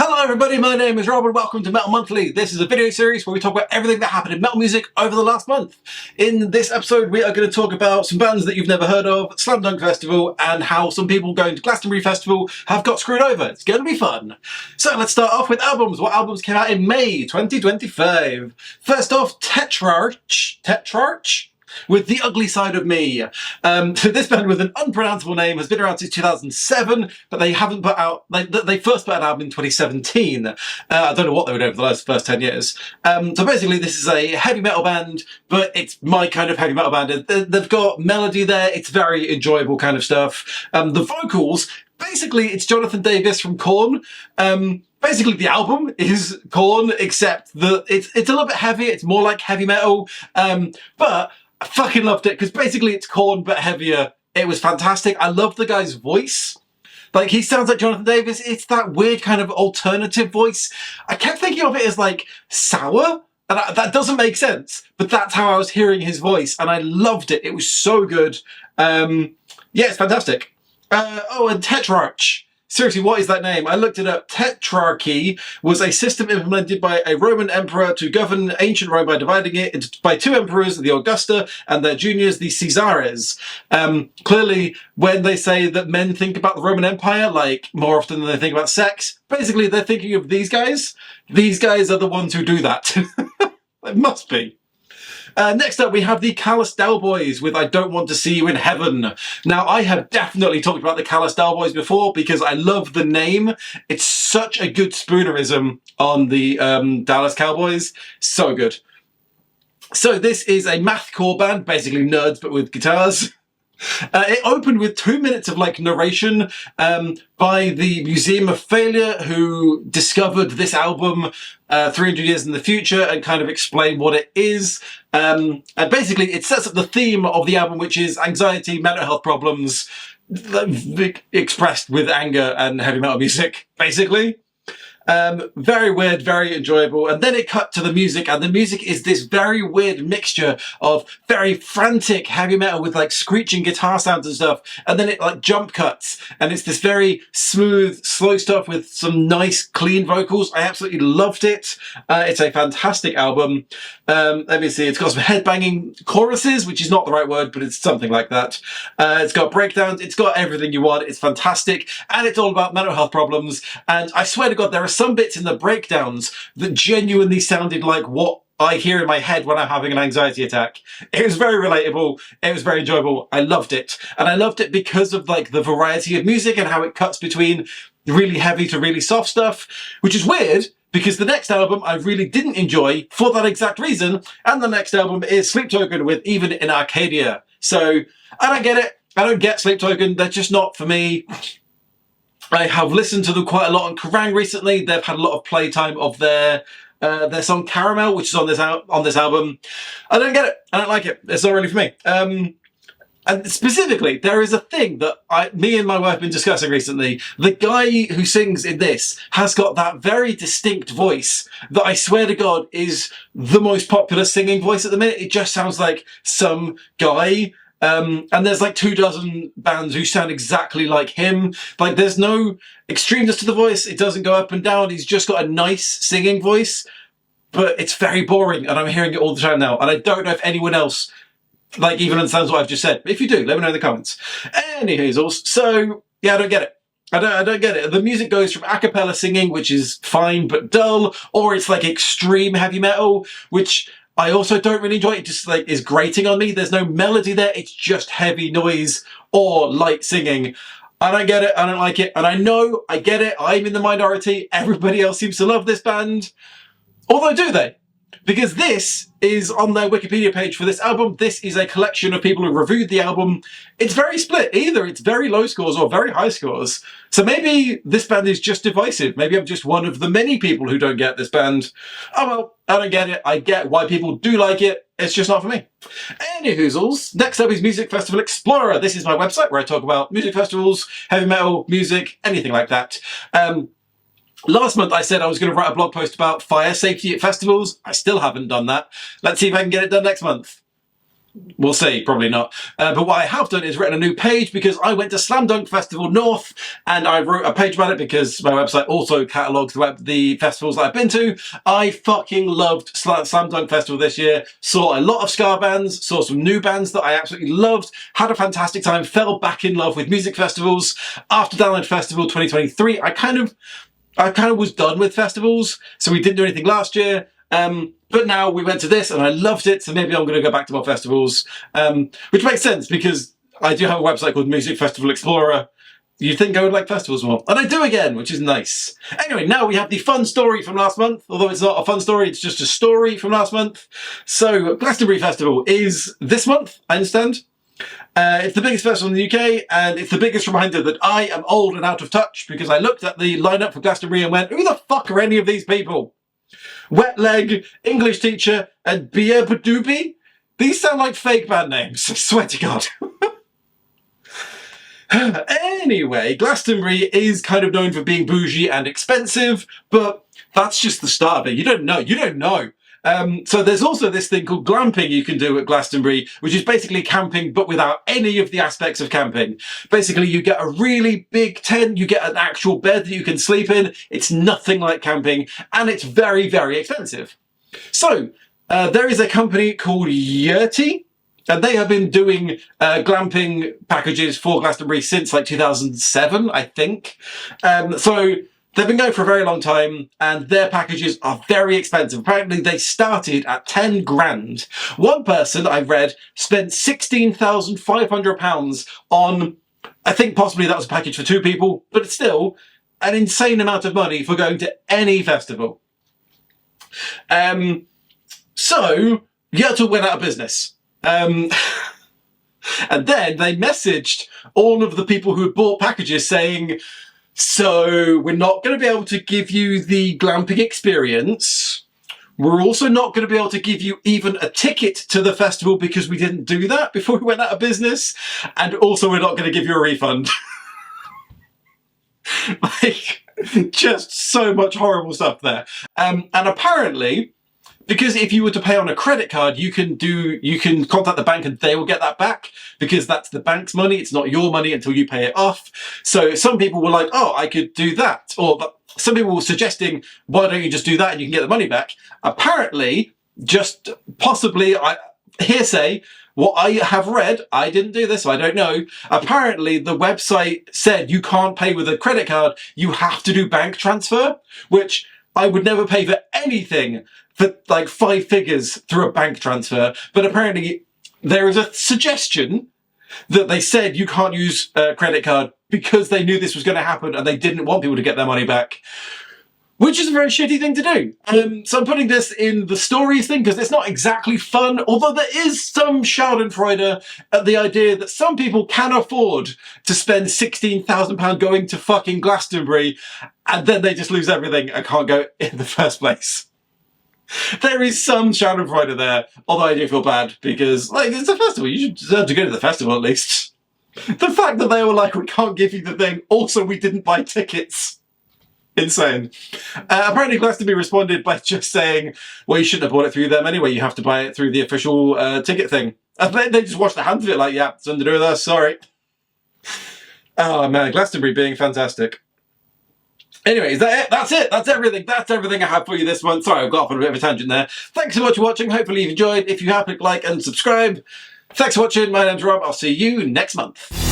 Hello everybody, my name is Rob and welcome to Metal Monthly. This is a video series where we talk about everything that happened in metal music over the last month. In this episode we are going to talk about some bands that you've never heard of, Slam Dunk Festival, and how some people going to Glastonbury Festival have got screwed over. It's going to be fun. So let's start off with albums. What albums came out in May 2025? First off, TeknoAXE with The Ugly Side of Me. This band with an unpronounceable name has been around since 2007, but they haven't put out, they first put out an album in 2017. I don't know what they were doing for the first 10 years. So basically this is a heavy metal band, but it's my kind of heavy metal band. They've got melody there, it's very enjoyable kind of stuff. The vocals, basically it's Jonathan Davis from Korn. Basically, the album is Korn, except that it's a little bit heavy. It's more like heavy metal, but I fucking loved it because basically it's Korn but heavier. It was fantastic. I love the guy's voice. Like, he sounds like Jonathan Davis. It's that weird kind of alternative voice. I kept thinking of it as like sour, and that doesn't make sense, but that's how I was hearing his voice, and I loved it. It was so good. Yeah, it's fantastic. Oh, and TeknoAXE. Seriously, what is that name? I looked it up. Tetrarchy was a system implemented by a Roman emperor to govern ancient Rome by dividing it by two emperors, the Augusta, and their juniors, the Caesares. Clearly, when they say that men think about the Roman Empire, like, more often than they think about sex, basically they're thinking of these guys. These guys are the ones who do that. It must be. Next up, we have the Callous Boys with I Don't Want to See You in Heaven. Now, I have definitely talked about the Callous Boys before because I love the name. It's such a good spoonerism on the Dallas Cowboys. So good. So this is a mathcore band, basically nerds but with guitars. It opened with 2 minutes of like narration by the Museum of Failure, who discovered this album 300 years in the future and kind of explained what it is. And basically it sets up the theme of the album, which is anxiety, mental health problems, expressed with anger and heavy metal music, basically. Very weird, very enjoyable. And then it cut to the music, and the music is this very weird mixture of very frantic heavy metal with like screeching guitar sounds and stuff. And then it like jump cuts, and it's this very smooth, slow stuff with some nice, clean vocals. I absolutely loved it. It's a fantastic album. Let me see. It's got some headbanging choruses, which is not the right word, but it's something like that. It's got breakdowns. It's got everything you want. It's fantastic. And it's all about mental health problems. And I swear to God, there are some bits in the breakdowns that genuinely sounded like what I hear in my head when I'm having an anxiety attack. It was very relatable. It was very enjoyable. I loved it. And I loved it because of like the variety of music and how it cuts between really heavy to really soft stuff, which is weird because the next album I really didn't enjoy for that exact reason. And the next album is Sleep Token with Even in Arcadia. So I don't get it. I don't get Sleep Token. They're just not for me. I have listened to them quite a lot on Kerrang recently. They've had a lot of playtime of their song Caramel, which is on this album. I don't get it. I don't like it. It's not really for me. And specifically, there is a thing that me and my wife have been discussing recently. The guy who sings in this has got that very distinct voice that I swear to God is the most popular singing voice at the minute. It just sounds like some guy. And there's like 24 bands who sound exactly like him. Like, there's no extremeness to the voice. It doesn't go up and down. He's just got a nice singing voice, but it's very boring, and I'm hearing it all the time now. And I don't know if anyone else like even understands what I've just said. If you do, let me know in the comments. Anyways, so yeah, I don't get it. I don't get it. The music goes from a cappella singing, which is fine but dull, or it's like extreme heavy metal, which I also don't really enjoy. It just like is grating on me. There's no melody there. It's just heavy noise or light singing. I don't get it. I don't like it. And I know I get it. I'm in the minority. Everybody else seems to love this band. Although, do they? Because this is on their Wikipedia page for this album. This is a collection of people who reviewed the album. It's very split. Either it's very low scores or very high scores. So maybe this band is just divisive. Maybe I'm just one of the many people who don't get this band. Oh well, I don't get it. I get why people do like it. It's just not for me. Anyhoozles, next up is Music Festival Explorer. This is my website where I talk about music festivals, heavy metal, music, anything like that. Last month I said I was going to write a blog post about fire safety at festivals. I still haven't done that. Let's see if I can get it done next month. We'll see, probably not. But what I have done is written a new page because I went to Slam Dunk Festival North and I wrote a page about it because my website also catalogues the festivals that I've been to. I fucking loved Slam Dunk Festival this year. Saw a lot of ska bands, saw some new bands that I absolutely loved, had a fantastic time, fell back in love with music festivals. After Download Festival 2023, I kind of was done with festivals, so we didn't do anything last year. But now we went to this and I loved it, so maybe I'm going to go back to more festivals, which makes sense because I do have a website called Music Festival Explorer. You'd think I would like festivals more, and I do again, which is nice. Anyway, now we have the fun story from last month, although it's not a fun story, it's just a story from last month. So Glastonbury Festival is this month, I understand. It's the biggest festival in the UK, and it's the biggest reminder that I am old and out of touch because I looked at the lineup for Glastonbury and went, who the fuck are any of these people? Wet Leg, English Teacher, and Beabadoobie? These sound like fake band names, I swear to God. Anyway, Glastonbury is kind of known for being bougie and expensive, but that's just the start of it. You don't know. So there's also this thing called glamping you can do at Glastonbury, which is basically camping but without any of the aspects of camping. Basically, you get a really big tent, you get an actual bed that you can sleep in. It's nothing like camping, and it's very, very expensive. So there is a company called Yurti, and they have been doing glamping packages for Glastonbury since like 2007, I think. So they've been going for a very long time, and their packages are very expensive. Apparently, they started at 10 grand. One person I read spent £16,500 on, I think possibly that was a package for 2 people, but it's still an insane amount of money for going to any festival. So Yurtle went out of business. And then they messaged all of the people who had bought packages saying, so we're not going to be able to give you the glamping experience. We're also not going to be able to give you even a ticket to the festival because we didn't do that before we went out of business. And also we're not going to give you a refund. Like, just so much horrible stuff there. And apparently, because if you were to pay on a credit card, you can contact the bank and they will get that back because that's the bank's money. It's not your money until you pay it off. So some people were like, oh, I could do that. Or some people were suggesting, why don't you just do that and you can get the money back? Apparently, just possibly, hearsay, what I have read, I didn't do this, so I don't know. Apparently, the website said you can't pay with a credit card. You have to do bank transfer, which I would never pay for anything for like 5 figures through a bank transfer. But apparently there is a suggestion that they said you can't use a credit card because they knew this was going to happen and they didn't want people to get their money back, which is a very shitty thing to do. So I'm putting this in the stories thing because it's not exactly fun, although there is some schadenfreude at the idea that some people can afford to spend £16,000 going to fucking Glastonbury and then they just lose everything and can't go in the first place. There is some schadenfreude there, although I do feel bad because, like, it's a festival. You should deserve to go to the festival at least. The fact that they were like, we can't give you the thing, also we didn't buy tickets. Insane. Apparently Glastonbury responded by just saying, well, you shouldn't have bought it through them anyway, you have to buy it through the official ticket thing. And they just washed their hands of it like, yeah, it's nothing to do with us, sorry. Oh man, Glastonbury being fantastic. Anyway, is that it? That's it. That's everything. That's everything I have for you this month. Sorry, I've got off on a bit of a tangent there. Thanks so much for watching. Hopefully you've enjoyed. If you have, click like and subscribe. Thanks for watching. My name's Rob. I'll see you next month.